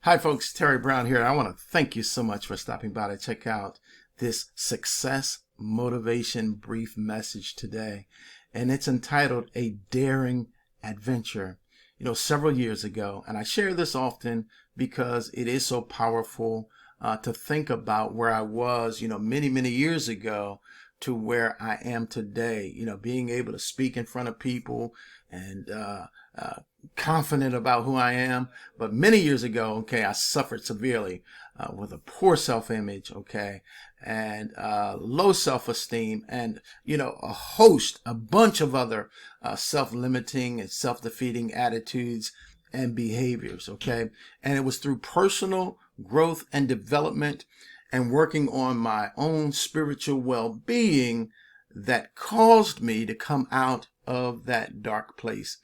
Hi, folks. Terry Brown here. I want to thank you so much for stopping by to check out this success motivation brief message today. And it's entitled A Daring Adventure. Several years ago, and I share this often because it is so powerful to think about where I was, many, many years ago to where I am today, being able to speak in front of people and confident about who I am. But many years ago, I suffered severely with a poor self-image, and low self-esteem, and a bunch of other self-limiting and self-defeating attitudes and behaviors, and it was through personal growth and development and working on my own spiritual well-being that caused me to come out of that dark place.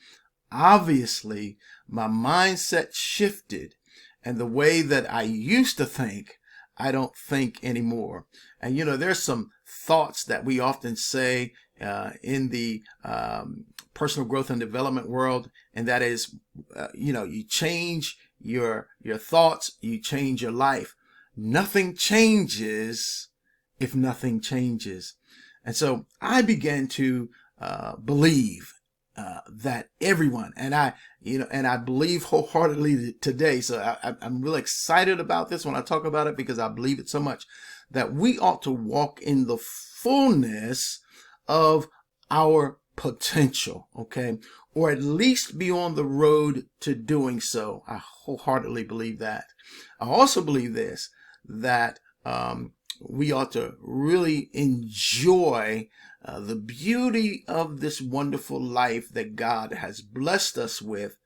Obviously, my mindset shifted, and the way that I used to think, I don't think anymore. And there's some thoughts that we often say in the personal growth and development world, and that is, you change your thoughts, you change your life. Nothing changes if nothing changes. And so I began to believe that everyone, and I believe wholeheartedly today. So I'm really excited about this when I talk about it, because I believe it so much that we ought to walk in the fullness of our potential, or at least be on the road to doing so. I wholeheartedly believe that. I also believe this, that we ought to really enjoy the beauty of this wonderful life that God has blessed us with,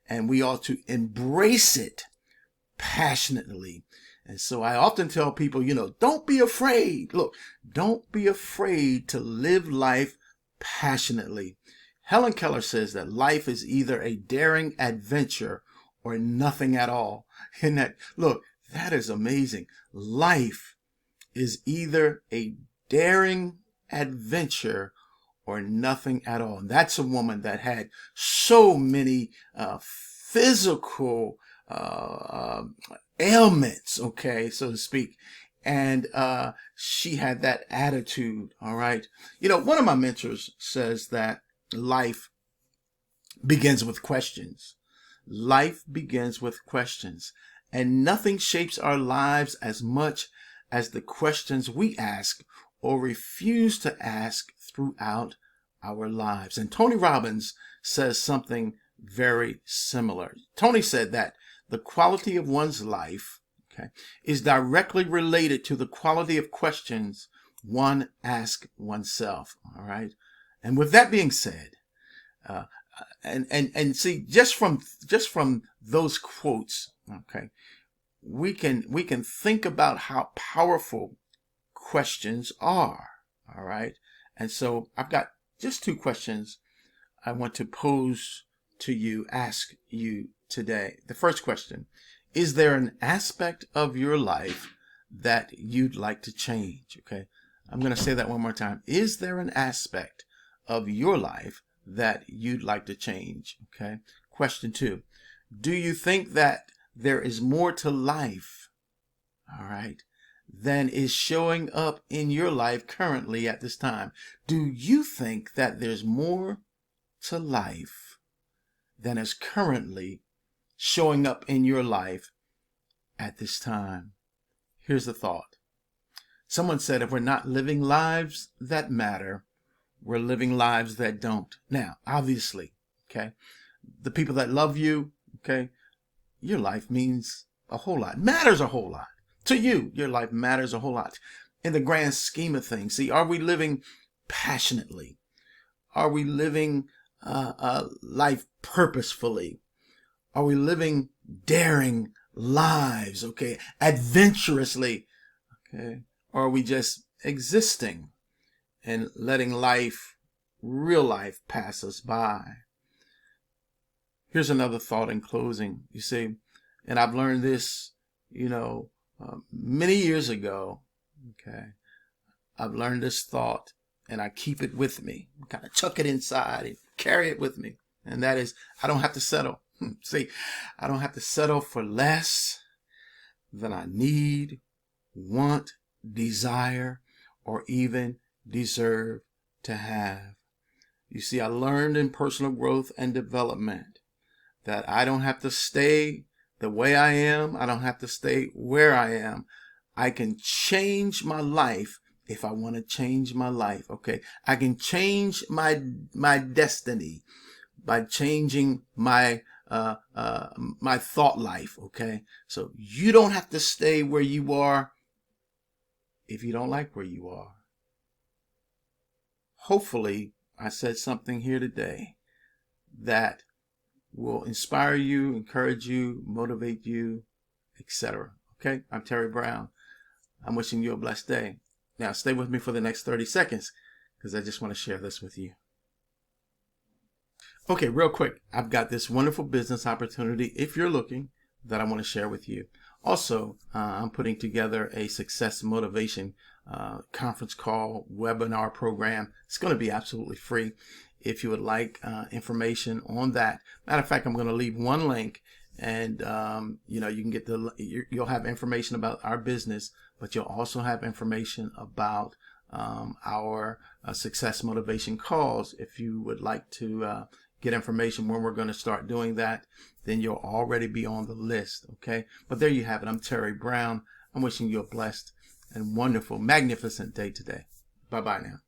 and we ought to embrace it passionately. And so I often tell people, don't be afraid. Look, don't be afraid to live life passionately. Helen Keller says that life is either a daring adventure or nothing at all. And that is amazing. Life is either a daring adventure or nothing at all. And that's a woman that had so many physical ailments, so to speak. And she had that attitude, all right? One of my mentors says that life begins with questions. Life begins with questions. And nothing shapes our lives as much as the questions we ask or refuse to ask throughout our lives. And Tony Robbins says something very similar. Tony said that the quality of one's life, is directly related to the quality of questions one asks oneself. All right. And with that being said, and see, just from those quotes, we can think about how powerful questions are. All right. And so I've got just two questions I want to pose to you, ask you today. The first question: is there an aspect of your life that you'd like to change? I'm going to say that one more time. Is there an aspect of your life that you'd like to change? Question two: do you think that there is more to life, all right, than is showing up in your life currently at this time? Do you think that there's more to life than is currently showing up in your life at this time? Here's the thought. Someone said, if we're not living lives that matter, we're living lives that don't. Now, obviously, the people that love you, your life means a whole lot, matters a whole lot. To you, your life matters a whole lot. In the grand scheme of things, see, are we living passionately? Are we living life purposefully? Are we living daring lives, adventurously, or are we just existing and letting life, real life, pass us by? Here's another thought in closing. You see, and I've learned this, many years ago, I've learned this thought, and I keep it with me, kind of chuck it inside and carry it with me. And that is, I don't have to settle. See, I don't have to settle for less. than I need, want, desire, or even deserve to have. You see, I learned in personal growth and development that I don't have to stay the way I am. I don't have to stay where I am. I can change my life if I want to change my life. Okay. I can change my destiny by changing my my thought life. Okay. So you don't have to stay where you are if you don't like where you are. Hopefully I said something here today that will inspire you, encourage you, motivate you, etc. Okay, I'm Terry Brown. I'm wishing you a blessed day. Now stay with me for the next 30 seconds because I just want to share this with you. Okay, real quick, I've got this wonderful business opportunity, if you're looking, that I want to share with you. Also, I'm putting together a success motivation conference call webinar program. It's going to be absolutely free. If you would like information on that, matter of fact, I'm going to leave one link, and you can get you'll have information about our business, but you'll also have information about our success motivation calls. If you would like to get information when we're going to start doing that, then you'll already be on the list. Okay, but there you have it. I'm Terry Brown. I'm wishing you a blessed and wonderful, magnificent day today. Bye-bye now.